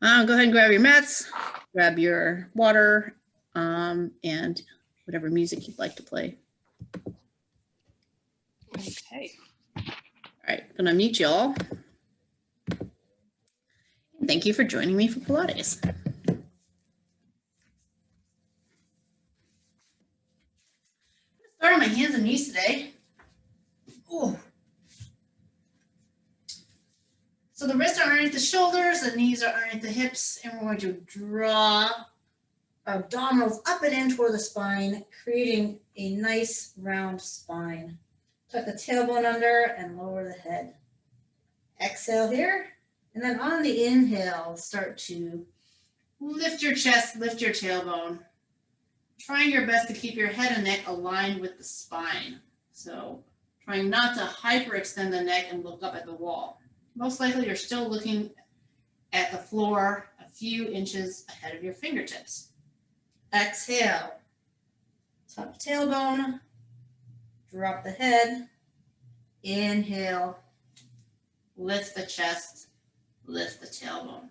Go ahead and grab your mats, grab your water, and whatever music you'd like to play. Okay. All right, I'm gonna mute y'all. Thank you for joining me for Pilates. Start on my hands and knees today. Ooh. So the wrists are underneath the shoulders, the knees are underneath the hips, and we're going to draw our abdominals up and in toward the spine, creating a nice round spine. Tuck the tailbone under and lower the head. Exhale here, and then on the inhale, start to lift your chest, lift your tailbone. Trying your best to keep your head and neck aligned with the spine. So trying not to hyperextend the neck and look up at the wall. Most likely you're still looking at the floor a few inches ahead of your fingertips. Exhale, tuck the tailbone, drop the head, inhale, lift the chest, lift the tailbone.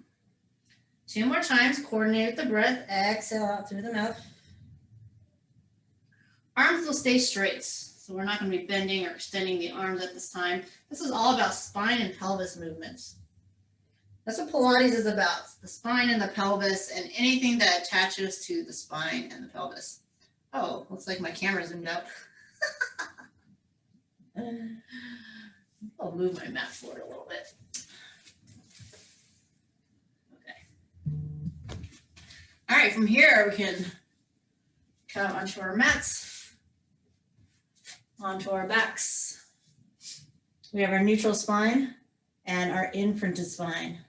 2 more times, coordinate with the breath, exhale out through the mouth. Arms will stay straight, so we're not going to be bending or extending the arms at this time. This is all about spine and pelvis movements. That's what Pilates is about, the spine and the pelvis and anything that attaches to the spine and the pelvis. Oh, looks like my camera zoomed out. I'll move my mat forward a little bit. Okay. All right, from here we can come onto our mats. Onto our backs. We have our neutral spine and our in-fronted spine.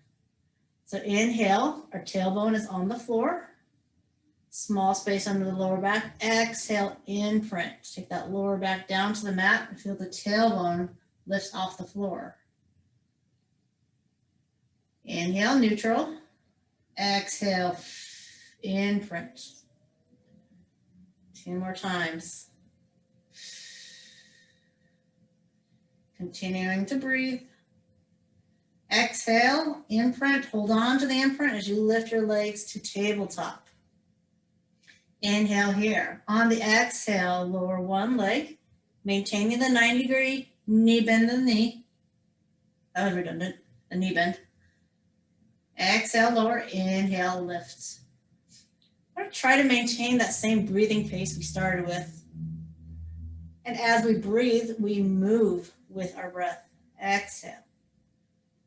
So inhale, our tailbone is on the floor. Small space under the lower back. Exhale, in front. Take that lower back down to the mat and feel the tailbone lift off the floor. Inhale, neutral. Exhale, in front. 2 more times. Continuing to breathe. Exhale, in front. Hold on to the in front as you lift your legs to tabletop. Inhale here. On the exhale, lower one leg, maintaining the 90-degree knee bend in the knee. That was redundant, a knee bend. Exhale, lower, inhale, lift. We're going to try to maintain that same breathing pace we started with. And as we breathe, we move with our breath. Exhale,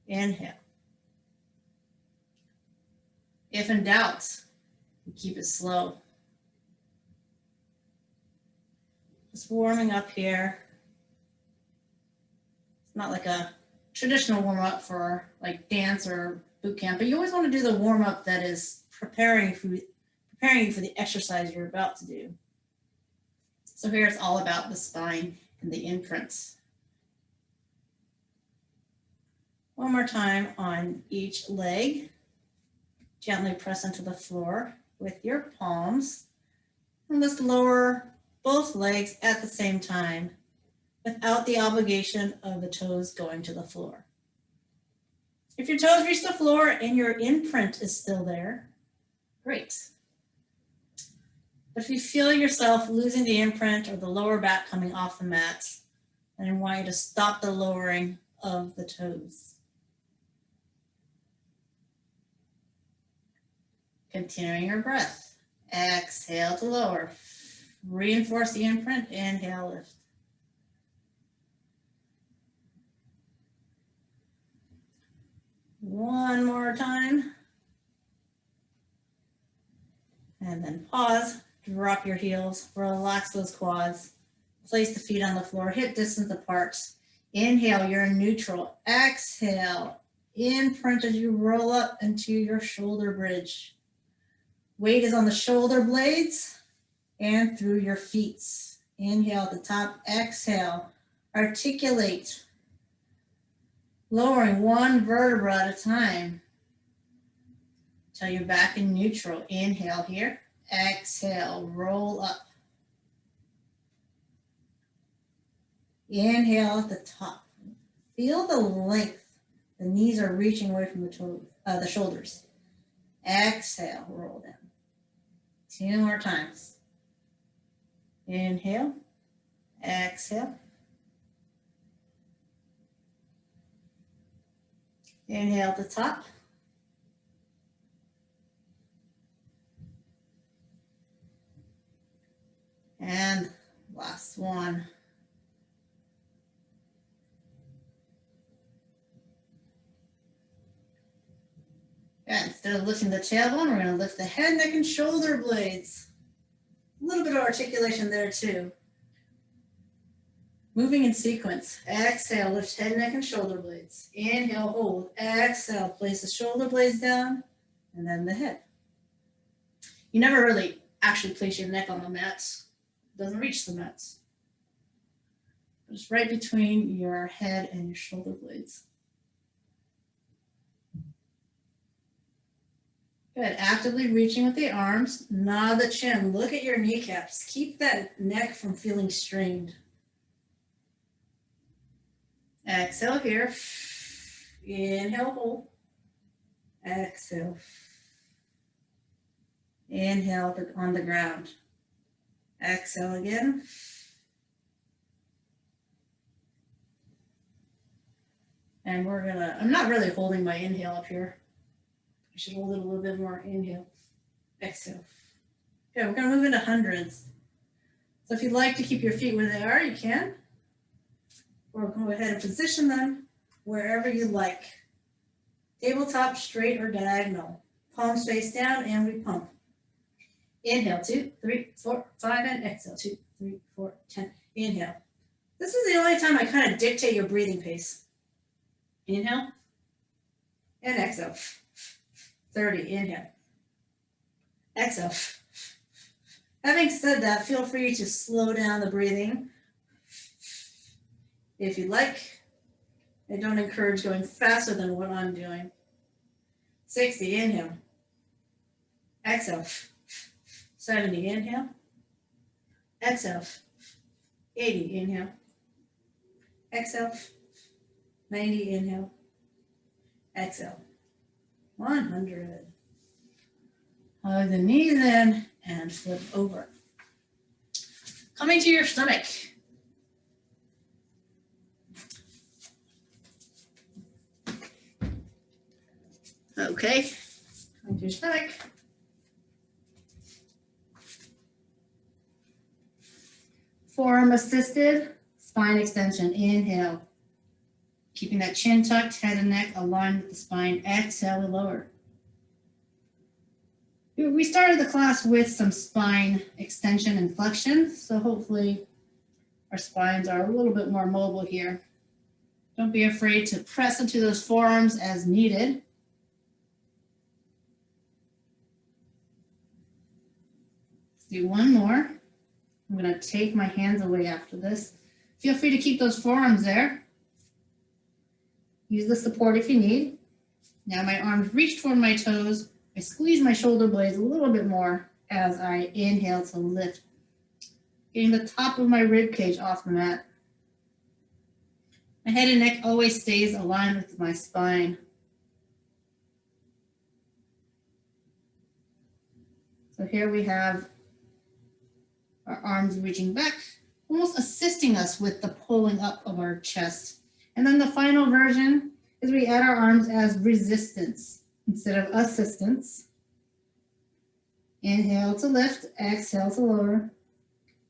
inhale. If in doubt, we keep it slow. Just warming up here. It's not like a traditional warm up for like dance or boot camp, but you always want to do the warm up that is preparing you for the exercise you're about to do. So here it's all about the spine and the imprints. One more time on each leg. Gently press into the floor with your palms. And let's lower both legs at the same time without the obligation of the toes going to the floor. If your toes reach the floor and your imprint is still there, great. But if you feel yourself losing the imprint or the lower back coming off the mat, then I want you to stop the lowering of the toes. Continuing your breath. Exhale to lower. Reinforce the imprint. Inhale, lift. One more time. And then pause. Drop your heels. Relax those quads. Place the feet on the floor. Hip distance apart. Inhale, you're in neutral. Exhale, imprint as you roll up into your shoulder bridge. Weight is on the shoulder blades and through your feet. Inhale at the top, exhale, articulate, lowering one vertebra at a time till you're back in neutral. Inhale here, exhale, roll up. Inhale at the top. Feel the length. The knees are reaching away from the shoulders. Exhale, roll down. 2 more times. Inhale, exhale. Inhale at the top. And last one. Yeah, instead of lifting the tailbone, we're going to lift the head, neck, and shoulder blades. A little bit of articulation there too. Moving in sequence. Exhale, lift head, neck, and shoulder blades. Inhale, hold. Exhale, place the shoulder blades down, and then the head. You never really actually place your neck on the mats. It doesn't reach the mats. It's right between your head and your shoulder blades. Good. Actively reaching with the arms. Nod the chin. Look at your kneecaps. Keep that neck from feeling strained. Exhale here. Inhale, hold. Exhale. Inhale on the ground. Exhale again. And we're gonna, I'm not really holding my inhale up here. I should hold it a little bit more. Inhale, exhale. Okay, we're gonna move into hundreds. So if you'd like to keep your feet where they are, you can. Or go ahead and position them wherever you like. Tabletop, straight or diagonal. Palms face down and we pump. Inhale, 2, 3, 4, 5, and exhale, 2, 3, 4, 10. Inhale. This is the only time I kind of dictate your breathing pace. Inhale and exhale. 30, inhale. Exhale. Having said that, feel free to slow down the breathing if you'd like. I don't encourage going faster than what I'm doing. 60, inhale. Exhale. 70, inhale. Exhale. 80, inhale. Exhale. 90, inhale. Exhale. 100. Hug the knees in and flip over. Coming to your stomach. Okay, coming to your stomach. Forearm assisted spine extension. Inhale. Keeping that chin tucked, head and neck aligned with the spine. Exhale, we lower. We started the class with some spine extension and flexion, so hopefully our spines are a little bit more mobile here. Don't be afraid to press into those forearms as needed. Let's do one more. I'm going to take my hands away after this. Feel free to keep those forearms there. Use the support if you need. Now my arms reach toward my toes. I squeeze my shoulder blades a little bit more as I inhale to lift. Getting the top of my rib cage off the mat. My head and neck always stays aligned with my spine. So here we have our arms reaching back, almost assisting us with the pulling up of our chest. And then the final version is we add our arms as resistance instead of assistance. Inhale to lift, exhale to lower.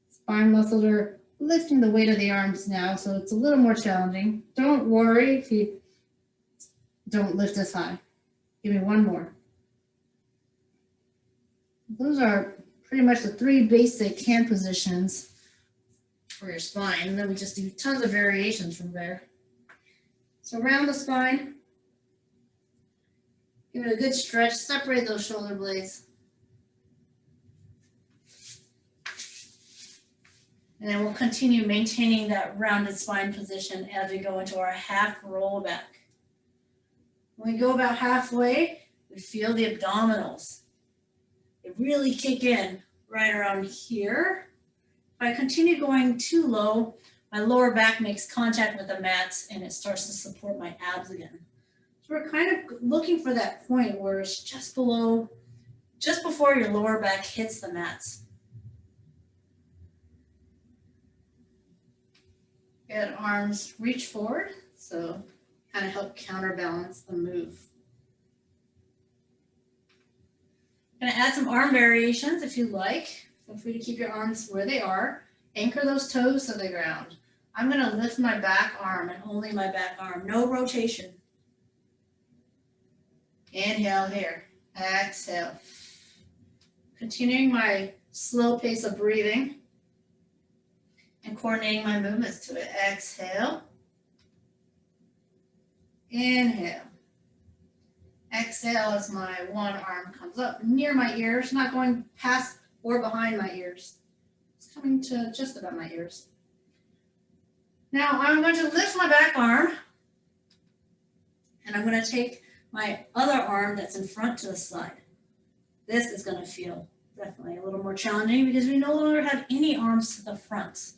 Spine muscles are lifting the weight of the arms now, so it's a little more challenging. Don't worry if you don't lift as high. Give me one more. Those are pretty much the 3 basic hand positions for your spine, and then we just do tons of variations from there. So round the spine, give it a good stretch, separate those shoulder blades. And then we'll continue maintaining that rounded spine position as we go into our half roll back. When we go about halfway, we feel the abdominals. They really kick in right around here. If I continue going too low, my lower back makes contact with the mats and it starts to support my abs again. So we're kind of looking for that point where it's just below, just before your lower back hits the mats. Good, arms reach forward, so kind of help counterbalance the move. Gonna add some arm variations if you like. Feel free to keep your arms where they are. Anchor those toes to the ground. I'm gonna lift my back arm and only my back arm, no rotation. Inhale here, exhale. Continuing my slow pace of breathing and coordinating my movements to it. Exhale, inhale. Exhale as my one arm comes up near my ears, not going past or behind my ears. It's coming to just about my ears. Now I'm going to lift my back arm and I'm going to take my other arm that's in front to the side. This is going to feel definitely a little more challenging because we no longer have any arms to the front.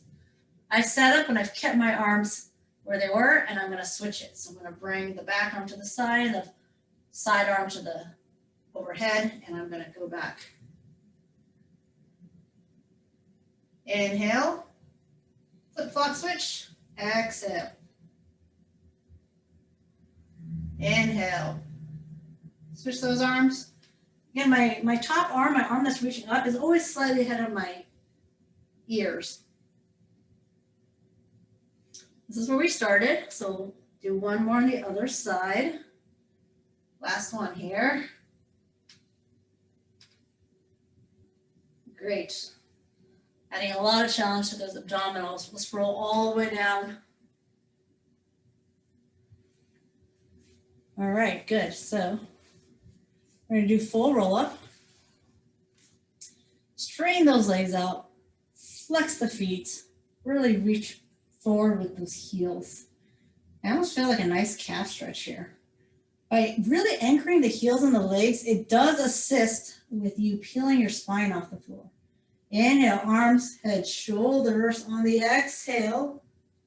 I've set up and I've kept my arms where they were, and I'm going to switch it. So I'm going to bring the back arm to the side, the side arm to the overhead, and I'm going to go back. Inhale, flip-flop switch, exhale. Inhale, switch those arms. Again, my top arm, my arm that's reaching up, is always slightly ahead of my ears. This is where we started, so do one more on the other side. Last one here. Great. Adding a lot of challenge to those abdominals. Let's roll all the way down. All right, good. So we're going to do full roll up. Straighten those legs out. Flex the feet. Really reach forward with those heels. I almost feel like a nice calf stretch here. By really anchoring the heels and the legs, it does assist with you peeling your spine off the floor. Inhale, arms, head, shoulders. On the exhale,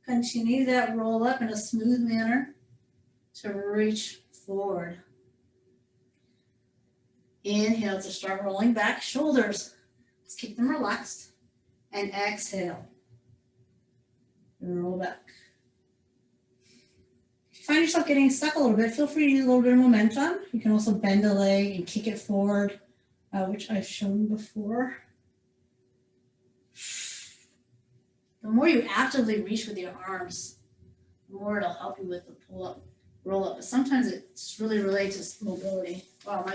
continue that roll up in a smooth manner to reach forward. Inhale to start rolling back, shoulders. Let's keep them relaxed. And exhale. Roll back. If you find yourself getting stuck a little bit, feel free to use a little bit of momentum. You can also bend a leg and kick it forward, which I've shown before. The more you actively reach with your arms, the more it'll help you with the pull up, roll up. But sometimes it's really related to mobility. Wow,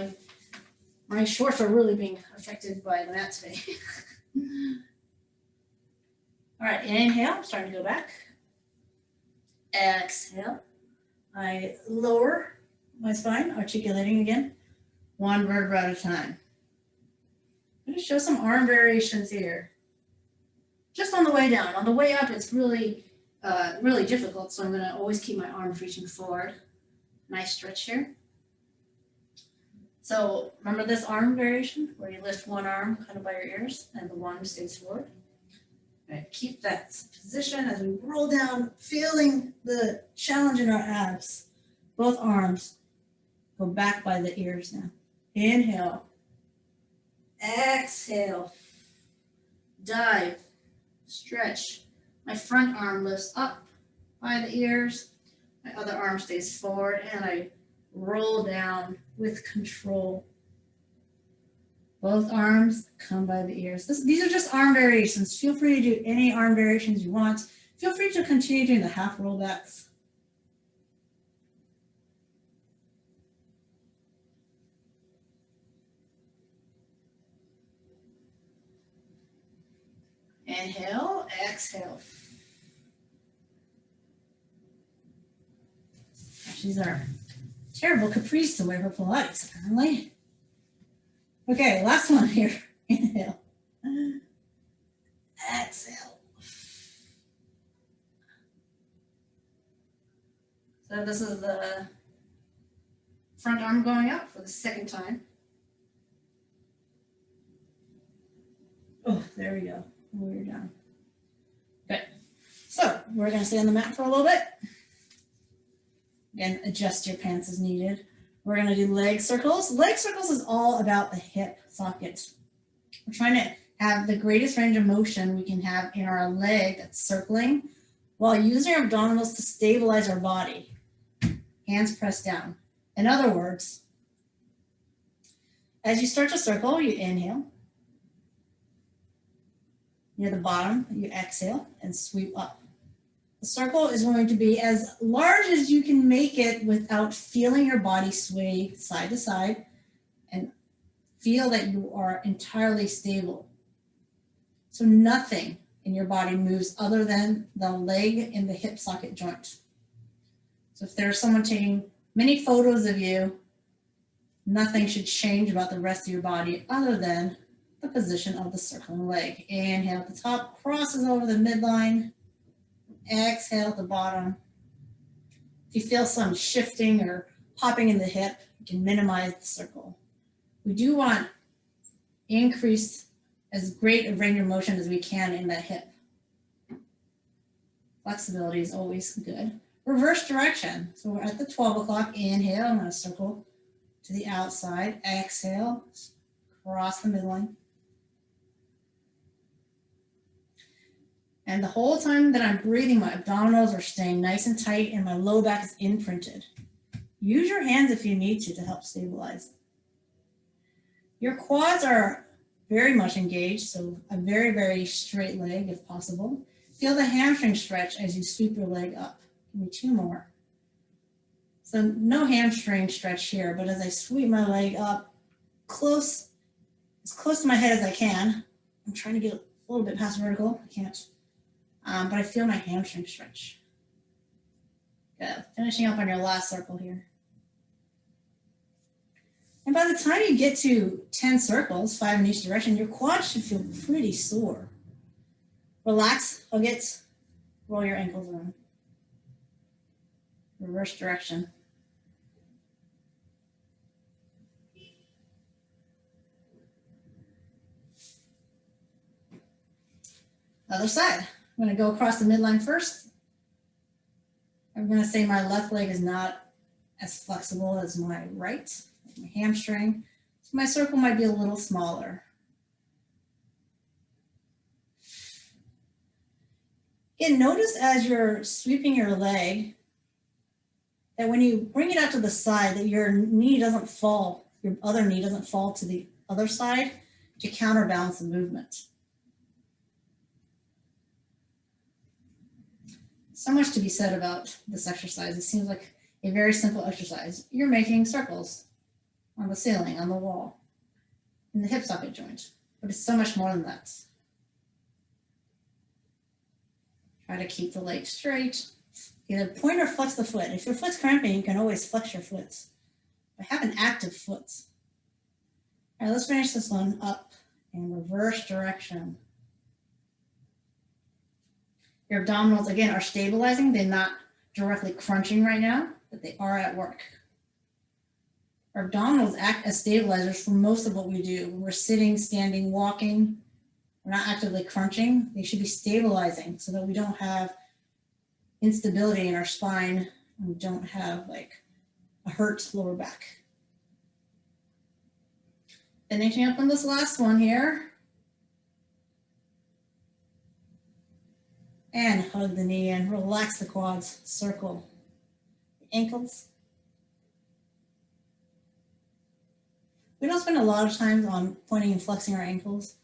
my shorts are really being affected by the mat today. All right, inhale, I'm starting to go back. Exhale. I lower my spine, articulating again, one vertebra at a time. I'm going to show some arm variations here. Just on the way down. On the way up, it's really difficult, so I'm going to always keep my arms reaching forward. Nice stretch here. So remember this arm variation where you lift one arm kind of by your ears and the one stays forward. Right, keep that position as we roll down, feeling the challenge in our abs. Both arms go back by the ears now. Inhale. Exhale. Dive. Stretch. My front arm lifts up by the ears. My other arm stays forward, and I roll down with control. Both arms come by the ears. These are just arm variations. Feel free to do any arm variations you want. Feel free to continue doing the half rollbacks. Inhale, exhale. These are terrible capris to wear for Pilates, apparently. Okay, last one here. Inhale. Exhale. So this is the front arm going up for the second time. Oh, there we go. We're down. Good. So we're going to stay on the mat for a little bit. Again, adjust your pants as needed. We're going to do leg circles. Leg circles is all about the hip socket. We're trying to have the greatest range of motion we can have in our leg that's circling while using our abdominals to stabilize our body. Hands pressed down. In other words, as you start to circle, you inhale. Near the bottom, you exhale and sweep up. The circle is going to be as large as you can make it without feeling your body sway side to side, and feel that you are entirely stable. So nothing in your body moves other than the leg and the hip socket joint. So if there's someone taking many photos of you, nothing should change about the rest of your body other than the position of the circling leg. Inhale at the top, crosses over the midline. Exhale at the bottom. If you feel some shifting or popping in the hip, you can minimize the circle. We do want increased as great a range of motion as we can in that hip. Flexibility is always good. Reverse direction. So we're at the 12 o'clock. Inhale, I'm going to circle to the outside. Exhale, cross the midline. And the whole time that I'm breathing, my abdominals are staying nice and tight and my low back is imprinted. Use your hands if you need to help stabilize. Your quads are very much engaged, so a very, very straight leg if possible. Feel the hamstring stretch as you sweep your leg up. Give me 2 more. So no hamstring stretch here, but as I sweep my leg up as close to my head as I can, I'm trying to get a little bit past vertical, I can't. But I feel my hamstring stretch. Good. Finishing up on your last circle here. And by the time you get to 10 circles, 5 in each direction, your quads should feel pretty sore. Relax, hug it, roll your ankles around. Reverse direction. Other side. I'm going to go across the midline first. I'm going to say my left leg is not as flexible as my right, my hamstring. So my circle might be a little smaller. Again, notice as you're sweeping your leg that when you bring it out to the side, that your knee doesn't fall, your other knee doesn't fall to the other side to counterbalance the movement. So much to be said about this exercise. It seems like a very simple exercise. You're making circles on the ceiling, on the wall, in the hip socket joint, but it's so much more than that. Try to keep the leg straight. Either point or flex the foot. If your foot's cramping, you can always flex your foot. But have an active foot. All right, let's finish this one up in reverse direction. Your abdominals, again, are stabilizing. They're not directly crunching right now, but they are at work. Our abdominals act as stabilizers for most of what we do. When we're sitting, standing, walking, we're not actively crunching. They should be stabilizing so that we don't have instability in our spine and we don't have like a hurt lower back. Finishing up on this last one here. And hug the knee in, relax the quads, circle the ankles. We don't spend a lot of time on pointing and flexing our ankles,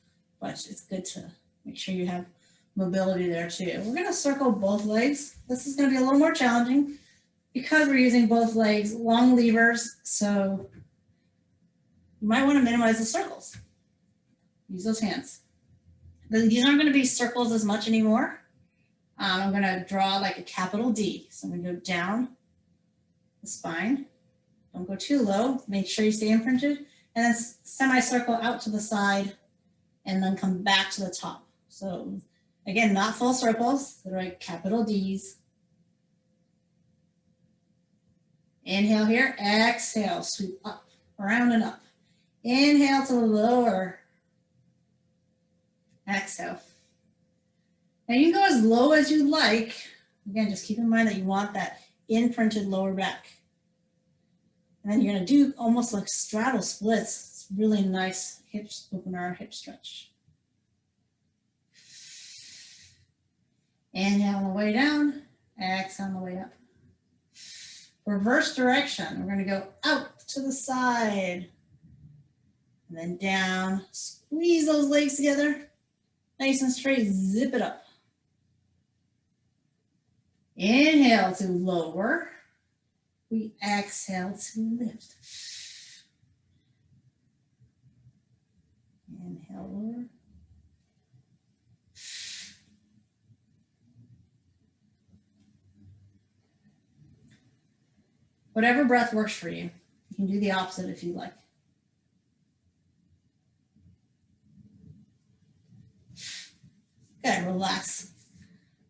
but it's good to make sure you have mobility there too. We're gonna circle both legs. This is gonna be a little more challenging because we're using both legs, long levers, so you might wanna minimize the circles. Use those hands. These aren't gonna be circles as much anymore. I'm gonna draw like a capital D. So I'm gonna go down the spine. Don't go too low, make sure you stay imprinted, and then semicircle out to the side and then come back to the top. So again, not full circles, they're like capital Ds. Inhale here, exhale, sweep up, around and up. Inhale to the lower, exhale. Now you can go as low as you like. Again, just keep in mind that you want that imprinted lower back. And then you're going to do almost like straddle splits. It's really nice open our hip stretch. Inhale on the way down, exhale on the way up. Reverse direction. We're going to go out to the side and then down. Squeeze those legs together. Nice and straight. Zip it up. Inhale to lower. We exhale to lift. Inhale, lower. Whatever breath works for you. You can do the opposite if you like. Good, relax.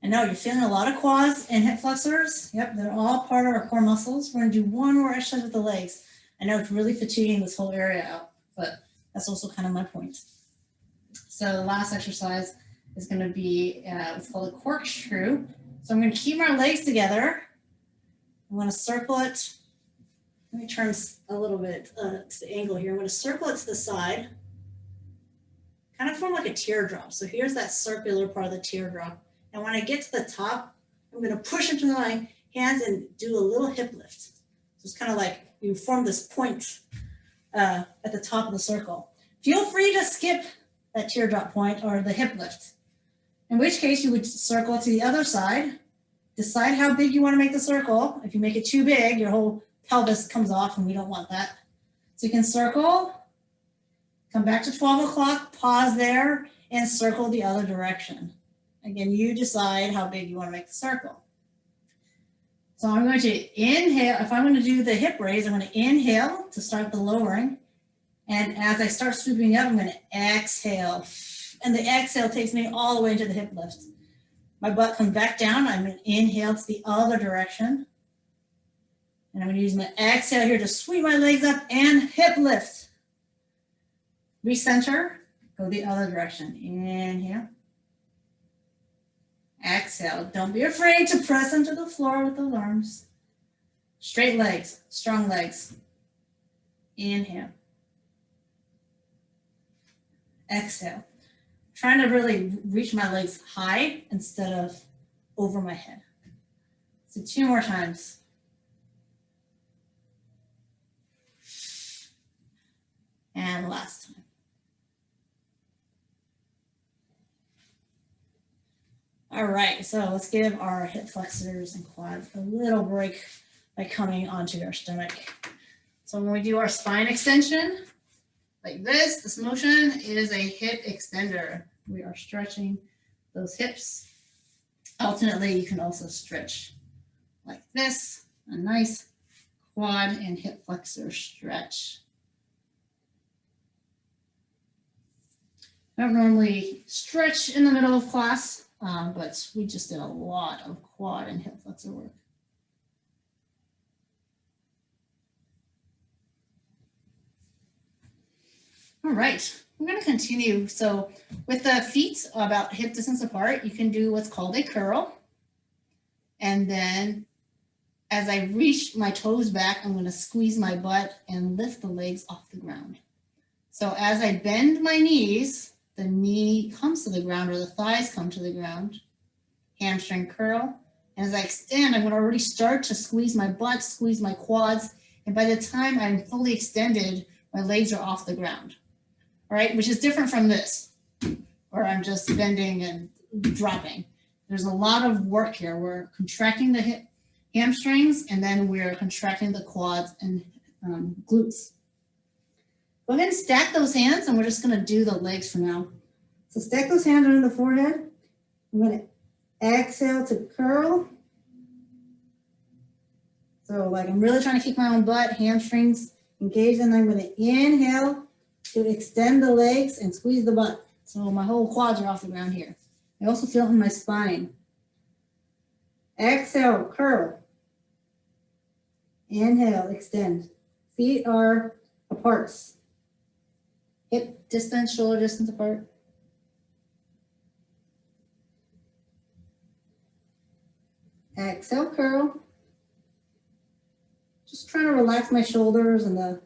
I know you're feeling a lot of quads and hip flexors. Yep, they're all part of our core muscles. We're going to do one more exercise with the legs. I know it's really fatiguing this whole area out, but that's also kind of my point. So the last exercise is going to be, it's called a corkscrew. So I'm going to keep my legs together. I'm going to circle it. Let me turn a little bit to the angle here. I'm going to circle it to the side. Kind of form like a teardrop. So here's that circular part of the teardrop. And when I get to the top, I'm going to push into my hands and do a little hip lift. So it's kind of like you form this point at the top of the circle. Feel free to skip that teardrop point or the hip lift. In which case you would circle it to the other side. Decide how big you want to make the circle. If you make it too big, your whole pelvis comes off and we don't want that. So you can circle, come back to 12 o'clock, pause there, and circle the other direction. Again, you decide how big you want to make the circle. So I'm going to inhale. If I'm going to do the hip raise, I'm going to inhale to start the lowering. And as I start swooping up, I'm going to exhale. And the exhale takes me all the way into the hip lift. My butt comes back down. I'm going to inhale to the other direction. And I'm going to use my exhale here to sweep my legs up and hip lift. Recenter, go the other direction. Inhale. Exhale. Don't be afraid to press into the floor with the arms. Straight legs, strong legs. Inhale. Exhale. Trying to really reach my legs high instead of over my head. So 2 more times. And last time. All right, so let's give our hip flexors and quads a little break by coming onto our stomach. So when we do our spine extension, like this motion is a hip extender. We are stretching those hips. Alternately, you can also stretch like this, a nice quad and hip flexor stretch. I don't normally stretch in the middle of class, but we just did a lot of quad and hip flexor work. All right, I'm going to continue. So with the feet about hip distance apart, you can do what's called a curl. And then as I reach my toes back, I'm going to squeeze my butt and lift the legs off the ground. So as I bend my knees, the knee comes to the ground or the thighs come to the ground. Hamstring curl. And as I extend, I'm going to already start to squeeze my butt, squeeze my quads. And by the time I'm fully extended, my legs are off the ground. All right, which is different from this, where I'm just bending and dropping. There's a lot of work here. We're contracting the hip hamstrings, and then we're contracting the quads and glutes. Go ahead and stack those hands, and we're just going to do the legs for now. So stack those hands under the forehead. I'm going to exhale to curl. So like I'm really trying to keep my own butt, hamstrings engaged, and I'm going to inhale to extend the legs and squeeze the butt. So my whole quads are off the ground here. I also feel it in my spine. Exhale, curl. Inhale, extend. Feet are apart. Hip distance, shoulder distance apart. Exhale, curl. Just trying to relax my shoulders and the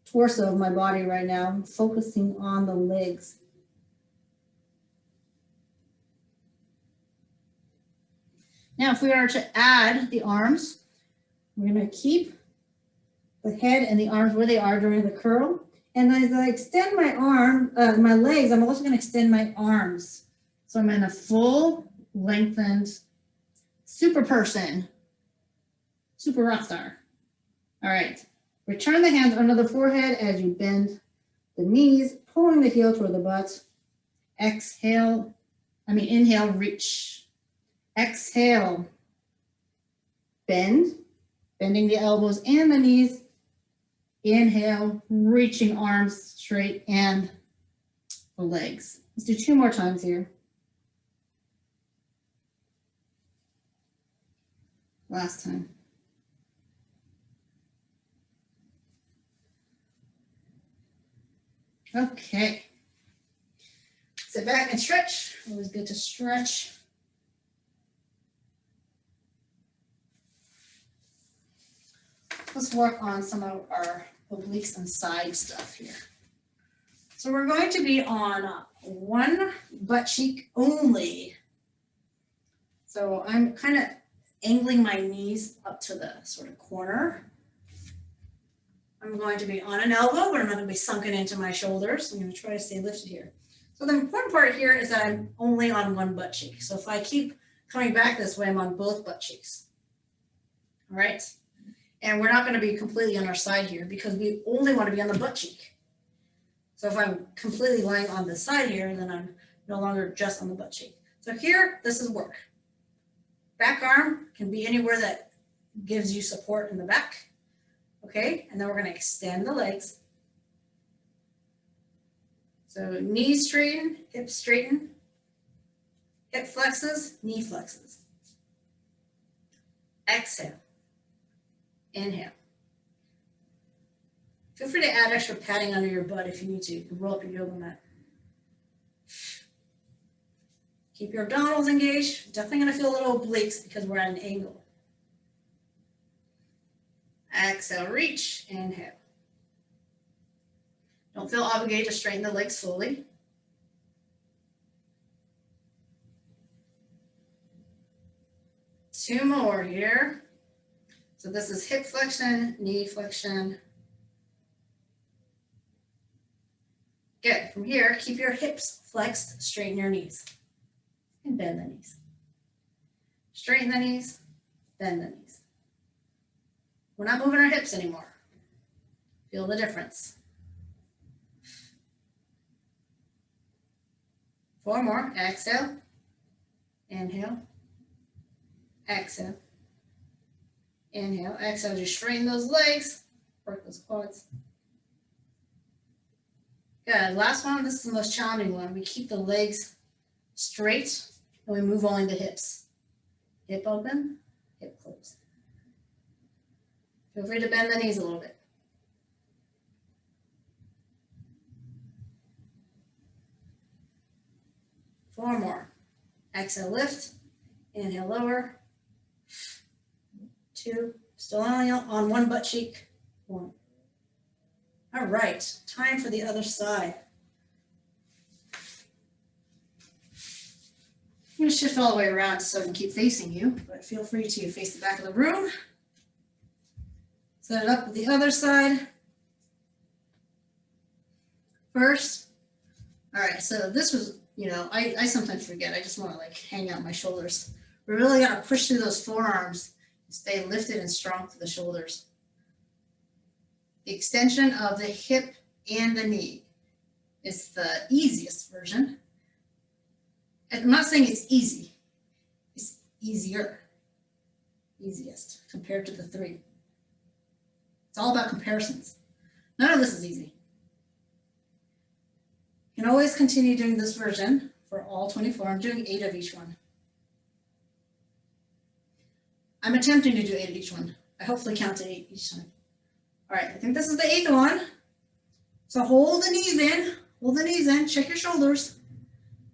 torso of my body right now. I'm focusing on the legs. Now, if we are to add the arms, we're going to keep the head and the arms where they are during the curl. And as I extend my my legs, I'm also going to extend my arms. So I'm in a full lengthened super person, super rock star. All right. Return the hands under the forehead as you bend the knees, pulling the heel toward the butt. Inhale, reach. Exhale, bend, bending the elbows and the knees. Inhale, reaching arms straight and the legs. Let's do 2 more times here. Last time. Okay. Sit back and stretch. Always good to stretch. Let's work on some of our obliques and side stuff here. So we're going to be on one butt cheek only. So I'm kind of angling my knees up to the sort of corner. I'm going to be on an elbow, but I'm not going to be sunken into my shoulders. I'm going to try to stay lifted here. So the important part here is that I'm only on one butt cheek. So if I keep coming back this way, I'm on both butt cheeks. All right. And we're not going to be completely on our side here because we only want to be on the butt cheek. So if I'm completely lying on the side here, then I'm no longer just on the butt cheek. So here, this is work. Back arm can be anywhere that gives you support in the back. Okay, and then we're going to extend the legs. So knees straighten, hips straighten, hip flexes, knee flexes. Exhale. Inhale. Feel free to add extra padding under your butt if you need to. You can roll up your yoga mat. Keep your abdominals engaged. Definitely going to feel a little obliques because we're at an angle. Exhale, reach, inhale. Don't feel obligated to straighten the legs fully. Two more here. So this is hip flexion, knee flexion. Good. From here, keep your hips flexed, straighten your knees, and bend the knees. Straighten the knees, bend the knees. We're not moving our hips anymore. Feel the difference. 4 more. Exhale. Inhale. Exhale. Inhale. Exhale. Just straighten those legs. Work those quads. Good. Last one. This is the most challenging one. We keep the legs straight and we move only the hips. Hip open, hip closed. Feel free to bend the knees a little bit. Four more. Exhale, lift. Inhale, lower. 2. Still on one butt cheek. 1. All right. Time for the other side. I'm going to shift all the way around so I can keep facing you, but feel free to face the back of the room. Set it up with the other side. First. All right, so this was, I sometimes forget. I just want to like hang out my shoulders. We're really going to push through those forearms and stay lifted and strong through the shoulders. The extension of the hip and the knee is the easiest version. I'm not saying it's easy. It's easier. Easiest compared to the 3. It's all about comparisons. None of this is easy. You can always continue doing this version for all 24. I'm doing 8 of each one. I'm attempting to do 8 of each one. I hopefully count to 8 each time. All right, I think this is the 8th one. So hold the knees in. Hold the knees in. Check your shoulders.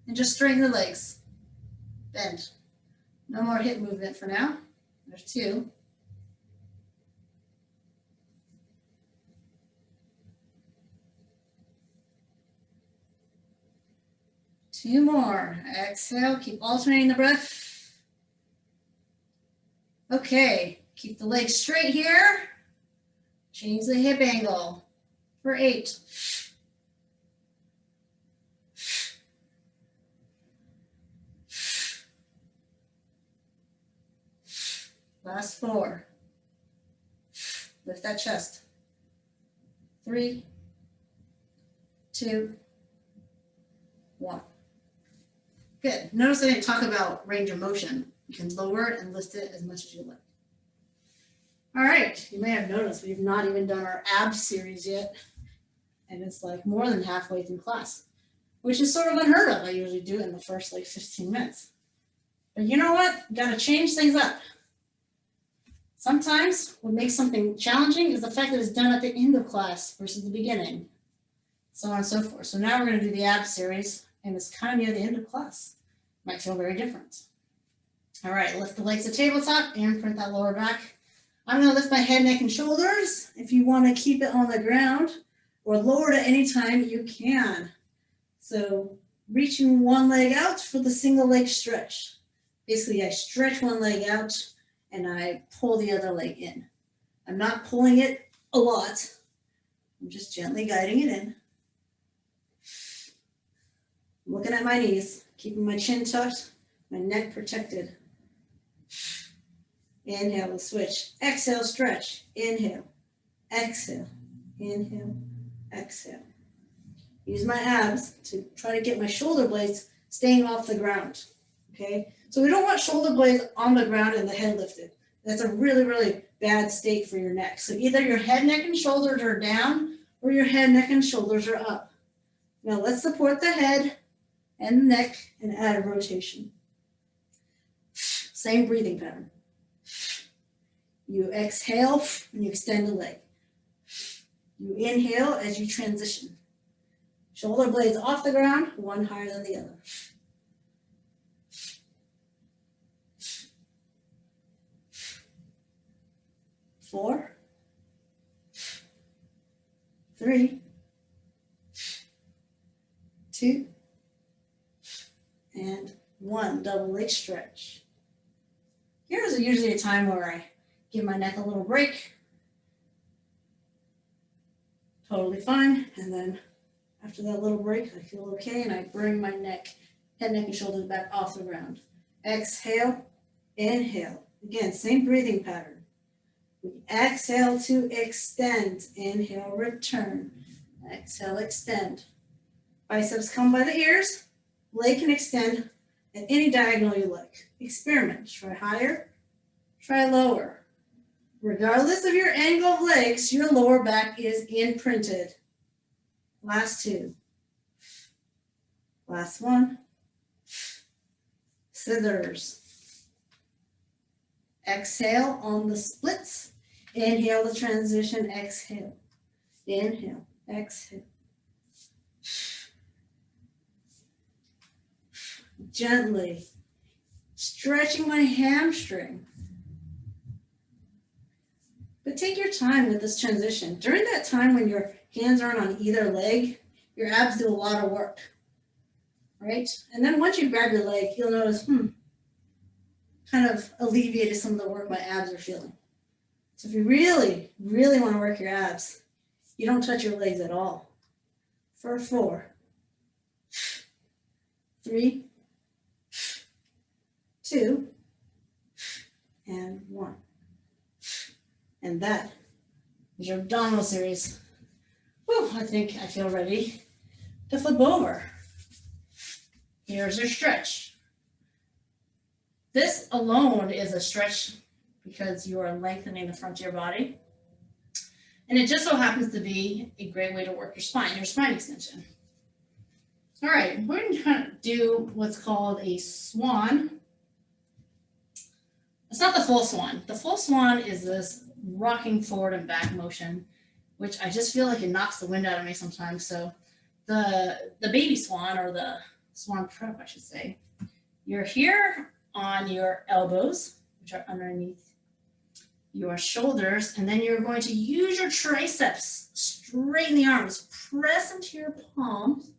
And just straighten the legs. Bend. No more hip movement for now. There's 2. 2 more. Exhale, keep alternating the breath. Okay, keep the legs straight here. Change the hip angle for 8. Last 4. Lift that chest. 3, 2, 1. Good. Notice I didn't talk about range of motion. You can lower it and lift it as much as you like. All right, you may have noticed we've not even done our abs series yet. And it's like more than halfway through class, which is sort of unheard of. I usually do it in the first like 15 minutes. But you know what? Got to change things up. Sometimes what makes something challenging is the fact that it's done at the end of class versus the beginning, so on and so forth. So now we're going to do the abs series, and it's kind of near the end of class. Might feel very different. All right, lift the legs to tabletop and print that lower back. I'm going to lift my head, neck, and shoulders. If you want to keep it on the ground or lower it at any time, you can. So reaching one leg out for the single leg stretch. Basically, I stretch one leg out and I pull the other leg in. I'm not pulling it a lot. I'm just gently guiding it in. Looking at my knees, keeping my chin tucked, my neck protected. Inhale and switch. Exhale, stretch. Inhale, exhale, inhale, exhale. Use my abs to try to get my shoulder blades staying off the ground, okay? So we don't want shoulder blades on the ground and the head lifted. That's a really, really bad state for your neck. So either your head, neck, and shoulders are down or your head, neck, and shoulders are up. Now let's support the head and the neck and add a rotation. Same breathing pattern. You exhale and you extend the leg. You inhale as you transition. Shoulder blades off the ground, one higher than the other. 4, 3, 2, and 1. Double leg stretch. Here's usually a time where I give my neck a little break. Totally fine. And then after that little break, I feel okay, and I bring my neck, head, neck, and shoulders back off the ground. Exhale, inhale. Again, same breathing pattern. We exhale to extend. Inhale, return. Exhale, extend. Biceps come by the ears. Leg can extend at any diagonal you like. Experiment. Try higher, try lower. Regardless of your angle of legs, your lower back is imprinted. Last 2. Last 1. Scissors. Exhale on the splits. Inhale the transition. Exhale. Inhale. Exhale. Gently stretching my hamstring. But take your time with this transition. During that time when your hands aren't on either leg, your abs do a lot of work, right? And then once you grab your leg, you'll notice, kind of alleviated some of the work my abs are feeling. So if you really, really want to work your abs, you don't touch your legs at all. For 4, 3, 2, and 1. And that is your abdominal series. Whew, I think I feel ready to flip over. Here's your stretch. This alone is a stretch because you are lengthening the front of your body. And it just so happens to be a great way to work your spine extension. All right, we're going to kind of do what's called a swan. It's not the full swan. The full swan is this rocking forward and back motion, which I just feel like it knocks the wind out of me sometimes. So the baby swan, or the swan prep, I should say, you're here on your elbows, which are underneath your shoulders, and then you're going to use your triceps, straighten the arms, press into your palms,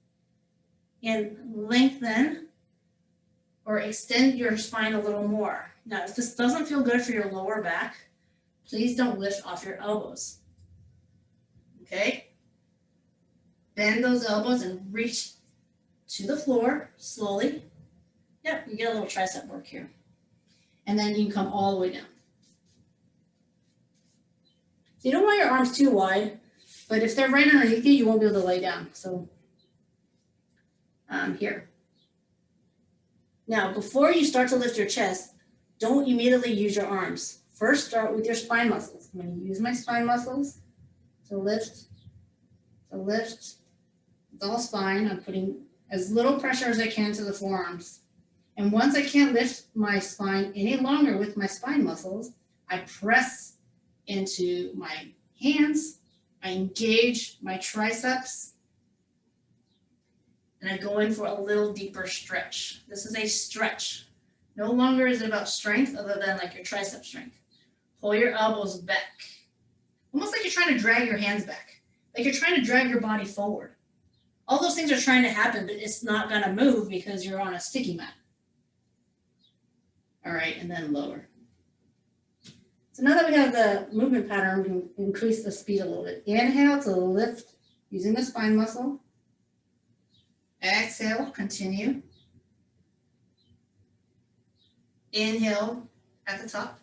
and lengthen or extend your spine a little more. Now, if this doesn't feel good for your lower back, please don't lift off your elbows. Okay? Bend those elbows and reach to the floor slowly. Yep, you get a little tricep work here. And then you can come all the way down. So you don't want your arms too wide, but if they're right underneath you, you won't be able to lay down. So here. Now, before you start to lift your chest, don't immediately use your arms. First, start with your spine muscles. I'm going to use my spine muscles to lift. It's all spine. I'm putting as little pressure as I can to the forearms. And once I can't lift my spine any longer with my spine muscles, I press into my hands, I engage my triceps, and I go in for a little deeper stretch. This is a stretch. No longer is it about strength other than like your tricep strength. Pull your elbows back. Almost like you're trying to drag your hands back. Like you're trying to drag your body forward. All those things are trying to happen, but it's not going to move because you're on a sticky mat. All right, and then lower. So now that we have the movement pattern, we can increase the speed a little bit. Inhale to lift using the spine muscle. Exhale, continue. Inhale at the top.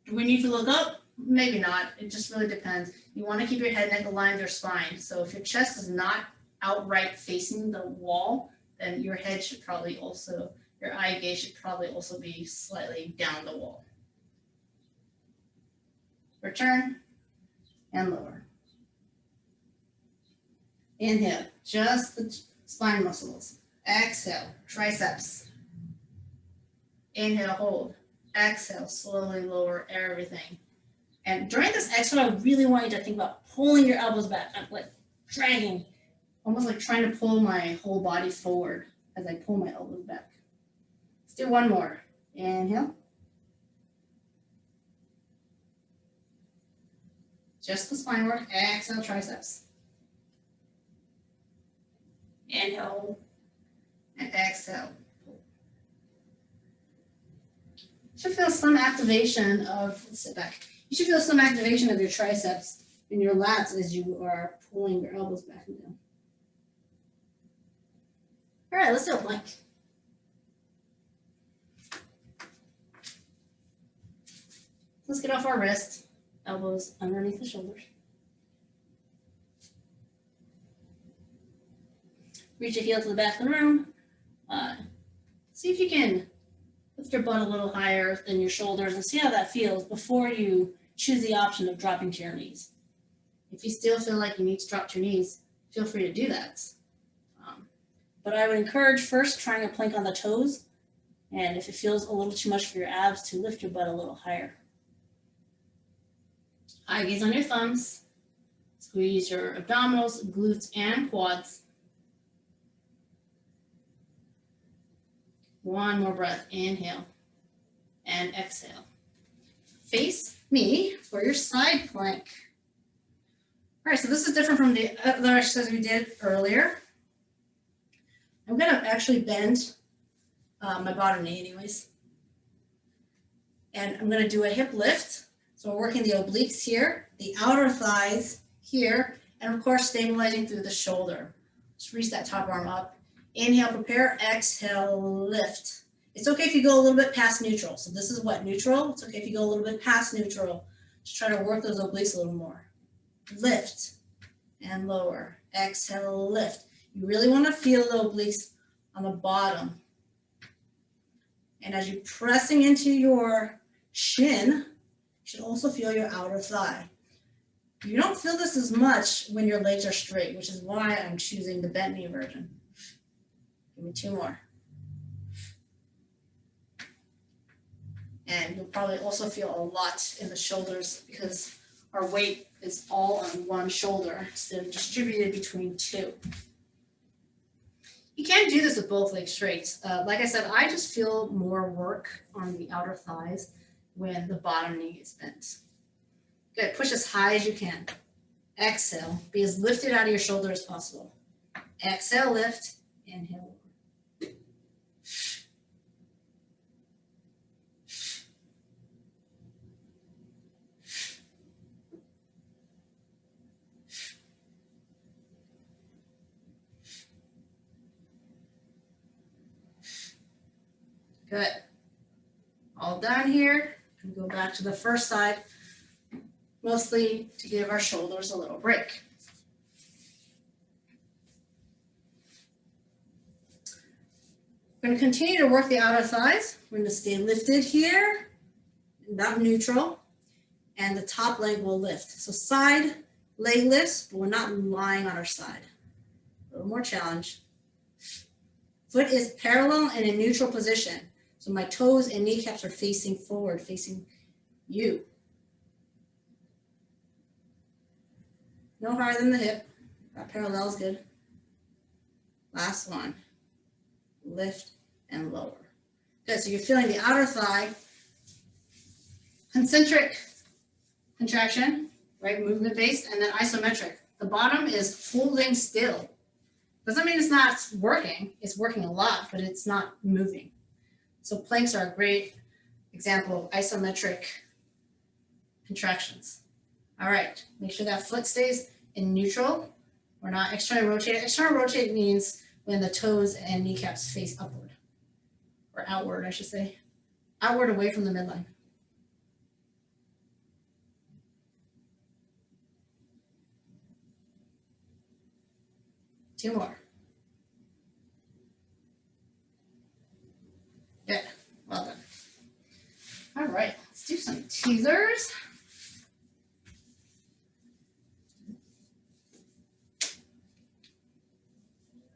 Do we need to look up? Maybe not. It just really depends. You want to keep your head, neck aligned with your spine. So if your chest is not outright facing the wall, then your head should probably also, your eye gaze should probably also be slightly down the wall. Return and lower. Inhale, just the spine muscles. Exhale, triceps. Inhale, hold. Exhale, slowly lower everything. And during this exhale, I really want you to think about pulling your elbows back, like dragging, almost like trying to pull my whole body forward as I pull my elbows back. Let's do one more. Inhale. Just the spine work. Exhale, triceps. Inhale and exhale. You should feel some activation of, let's sit back. You should feel some activation of your triceps and your lats as you are pulling your elbows back and down. All right, let's do a plank. Let's get off our wrists, elbows underneath the shoulders. Reach your heel to the back of the room. See if you can lift your butt a little higher than your shoulders and see how that feels before you choose the option of dropping to your knees. If you still feel like you need to drop to your knees, feel free to do that. But I would encourage first trying a plank on the toes, and if it feels a little too much for your abs, to lift your butt a little higher. Eye gaze on your thumbs. Squeeze your abdominals, glutes, and quads. One more breath. Inhale and exhale. Face me for your side plank. All right, so this is different from the other exercise we did earlier. I'm going to actually bend my bottom knee anyways. And I'm going to do a hip lift. So we're working the obliques here, the outer thighs here, and of course stabilizing through the shoulder. Just reach that top arm up. Inhale, prepare, exhale, lift. It's okay if you go a little bit past neutral. So this is what, neutral? It's okay if you go a little bit past neutral. Just try to work those obliques a little more. Lift and lower. Exhale, lift. You really want to feel the obliques on the bottom. And as you're pressing into your shin, you should also feel your outer thigh. You don't feel this as much when your legs are straight, which is why I'm choosing the bent knee version. Give me two more. And you'll probably also feel a lot in the shoulders because our weight is all on one shoulder instead of distributed between two. You can do this with both legs straight. Like I said, I just feel more work on the outer thighs when the bottom knee is bent. Good, push as high as you can. Exhale, be as lifted out of your shoulder as possible. Exhale, lift. Inhale. Good. All done here. And go back to the first side, mostly to give our shoulders a little break. We're going to continue to work the outer thighs. We're going to stay lifted here, not neutral, and the top leg will lift. So side leg lifts, but we're not lying on our side. A little more challenge. Foot is parallel and in neutral position. So my toes and kneecaps are facing forward, facing you. No higher than the hip. That parallel is good. Last one. Lift and lower. Good, so you're feeling the outer thigh. Concentric contraction, right, movement based, and then isometric. The bottom is holding still. Doesn't mean it's not working. It's working a lot, but it's not moving. So planks are a great example of isometric contractions. All right, make sure that foot stays in neutral. We're not externally rotated. External rotate means when the toes and kneecaps face upward, or outward, I should say. Outward away from the midline. Two more. Good, well done. All right, let's do some teasers.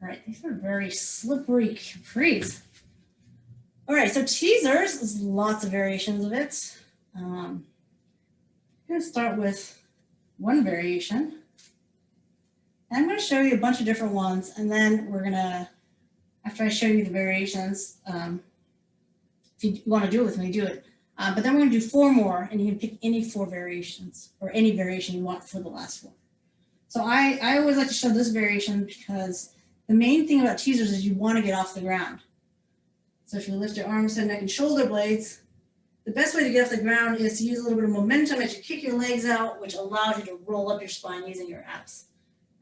All right, these are very slippery capris. All right, so teasers, there's lots of variations of it. I'm gonna start with one variation. And I'm gonna show you a bunch of different ones, and then we're gonna, after I show you the variations, if you wanna do it with me, do it. But then we're gonna do 4 more, and you can pick any 4 variations, or any variation you want for the last 4. So I always like to show this variation because the main thing about teasers is you wanna get off the ground. So if you lift your arms, head, neck, and shoulder blades, the best way to get off the ground is to use a little bit of momentum as you kick your legs out, which allows you to roll up your spine using your abs.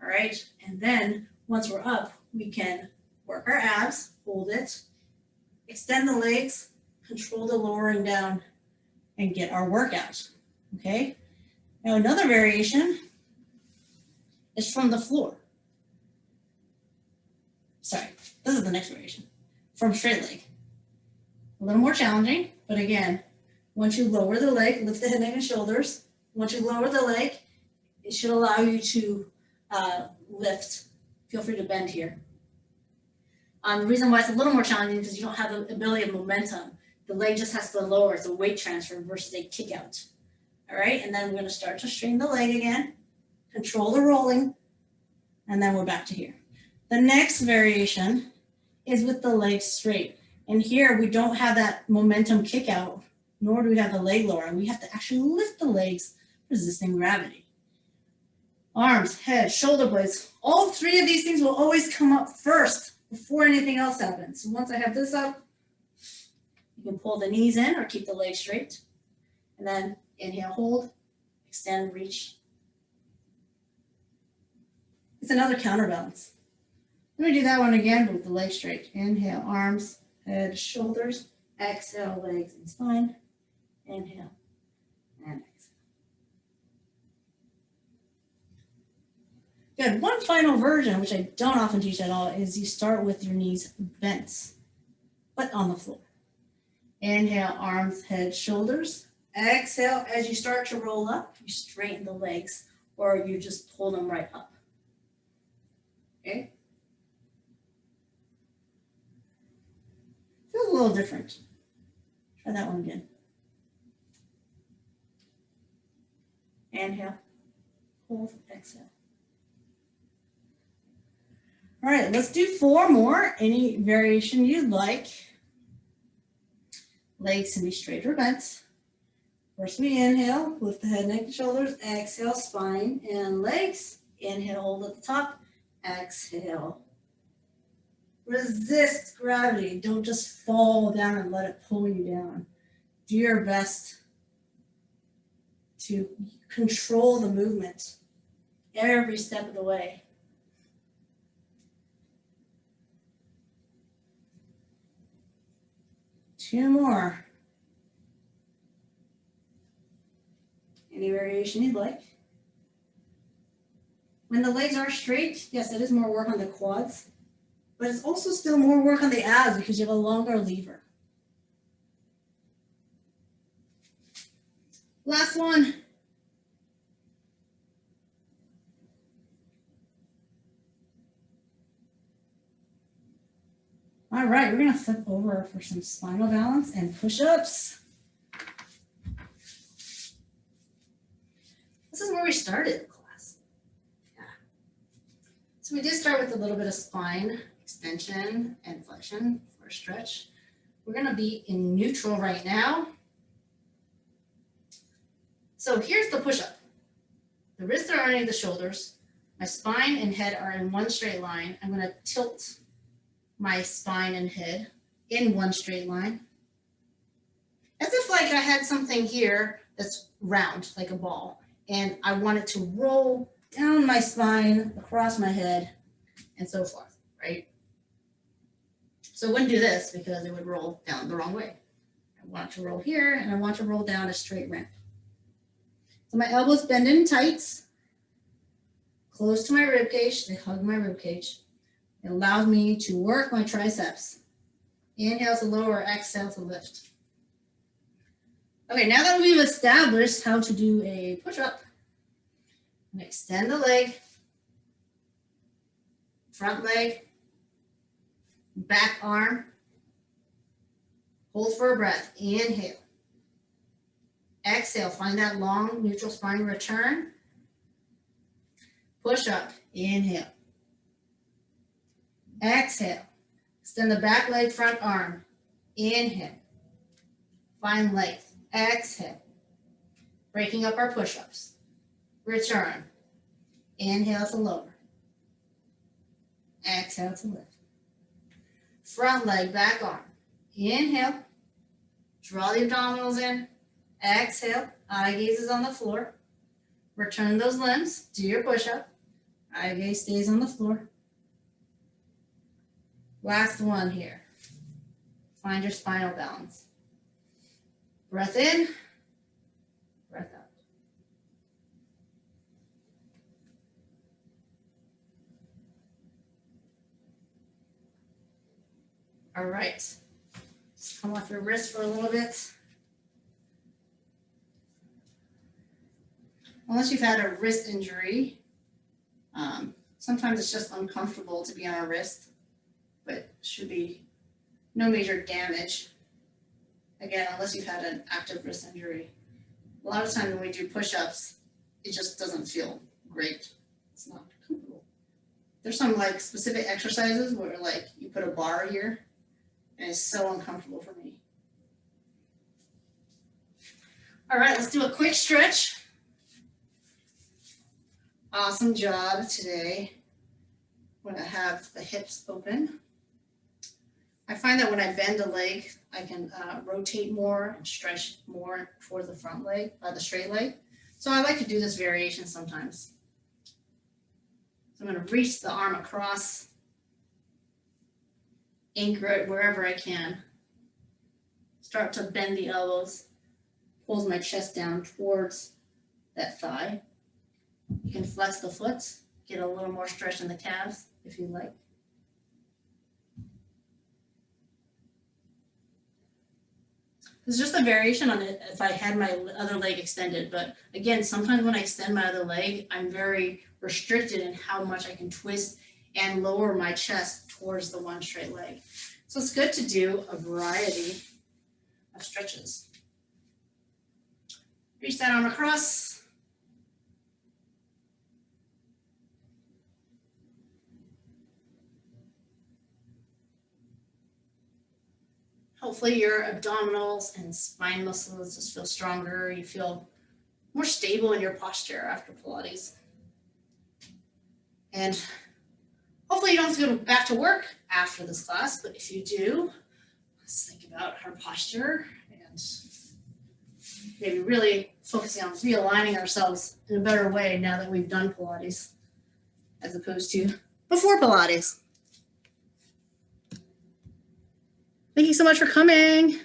All right, and then once we're up, we can work our abs, hold it, extend the legs, control the lowering down, and get our workout, okay? Now another variation is from the floor. Sorry, this is the next variation, from straight leg. A little more challenging, but again, once you lower the leg, lift the head, neck, and shoulders. Once you lower the leg, it should allow you to lift. Feel free to bend here. The reason why it's a little more challenging is because you don't have the ability of momentum. The leg just has to lower. It's a weight transfer versus a kick out. All right, and then we're going to start to straighten the leg again, control the rolling, and then we're back to here. The next variation is with the legs straight. And here we don't have that momentum kick out, nor do we have the leg lower. We have to actually lift the legs, resisting gravity. Arms, head, shoulder blades, all 3 of these things will always come up first before anything else happens. So once I have this up, you can pull the knees in or keep the legs straight. And then inhale, hold, extend, reach. It's another counterbalance. Let me do that one again, but with the legs straight. Inhale, arms, head, shoulders. Exhale, legs and spine. Inhale and exhale. Good. One final version, which I don't often teach at all, is you start with your knees bent, but on the floor. Inhale, arms, head, shoulders. Exhale, as you start to roll up, you straighten the legs, or you just pull them right up. Okay? Feels a little different. Try that one again. Inhale, hold, exhale. All right, let's do 4 more. Any variation you'd like. Legs can be straight or bent. First we inhale, lift the head, neck, and shoulders. Exhale, spine and legs. Inhale, hold at the top. Exhale. Resist gravity. Don't just fall down and let it pull you down. Do your best to control the movement every step of the way. Two more. Any variation you'd like. When the legs are straight, yes, it is more work on the quads, but it's also still more work on the abs because you have a longer lever. Last one. All right, we're gonna flip over for some spinal balance and push-ups. This is where we started class. Yeah. So we did start with a little bit of spine extension and flexion for a stretch. We're gonna be in neutral right now. So here's the push-up. The wrists are underneath the shoulders. My spine and head are in one straight line. I'm gonna tilt my spine and head in one straight line. As if like I had something here that's round, like a ball, and I want it to roll down my spine, across my head, and so forth, right? So I wouldn't do this because it would roll down the wrong way. I want it to roll here, and I want it to roll down a straight ramp. So my elbows bend in tight, close to my rib cage. They hug my rib cage. It allows me to work my triceps. Inhale to lower, exhale to lift. Okay, now that we've established how to do a push-up, I'm gonna extend the leg, front leg, back arm, hold for a breath, inhale. Exhale, find that long neutral spine return. Push up, inhale. Exhale, extend the back leg, front arm, inhale. Find length, exhale. Breaking up our push-ups. Return, inhale to lower. Exhale to lift. Front leg, back arm, inhale. Draw the abdominals in. Exhale, eye gaze is on the floor. Return those limbs, do your push-up. Eye gaze stays on the floor. Last one here. Find your spinal balance. Breath in, breath out. All right, just come off your wrist for a little bit. Unless you've had a wrist injury, sometimes it's just uncomfortable to be on a wrist, but should be no major damage. Again, unless you've had an active wrist injury. A lot of times when we do push-ups, it just doesn't feel great. It's not comfortable. There's some like specific exercises where like you put a bar here, and it's so uncomfortable for me. All right, let's do a quick stretch. Awesome job today. I'm going to have the hips open. I find that when I bend a leg, I can rotate more and stretch more towards the front leg, the straight leg. So I like to do this variation sometimes. So I'm going to reach the arm across, anchor it wherever I can. Start to bend the elbows, pulls my chest down towards that thigh. You can flex the foot, get a little more stretch in the calves if you like. It's just a variation on it if I had my other leg extended. But again, sometimes when I extend my other leg, I'm very restricted in how much I can twist and lower my chest towards the one straight leg. So it's good to do a variety of stretches. Reach that arm across. Hopefully your abdominals and spine muscles just feel stronger. You feel more stable in your posture after Pilates. And Hopefully you don't have to go back to work after this class, but if you do, let's think about our posture and maybe really focusing on realigning ourselves in a better way now that we've done Pilates as opposed to before Pilates. Thank you so much for coming.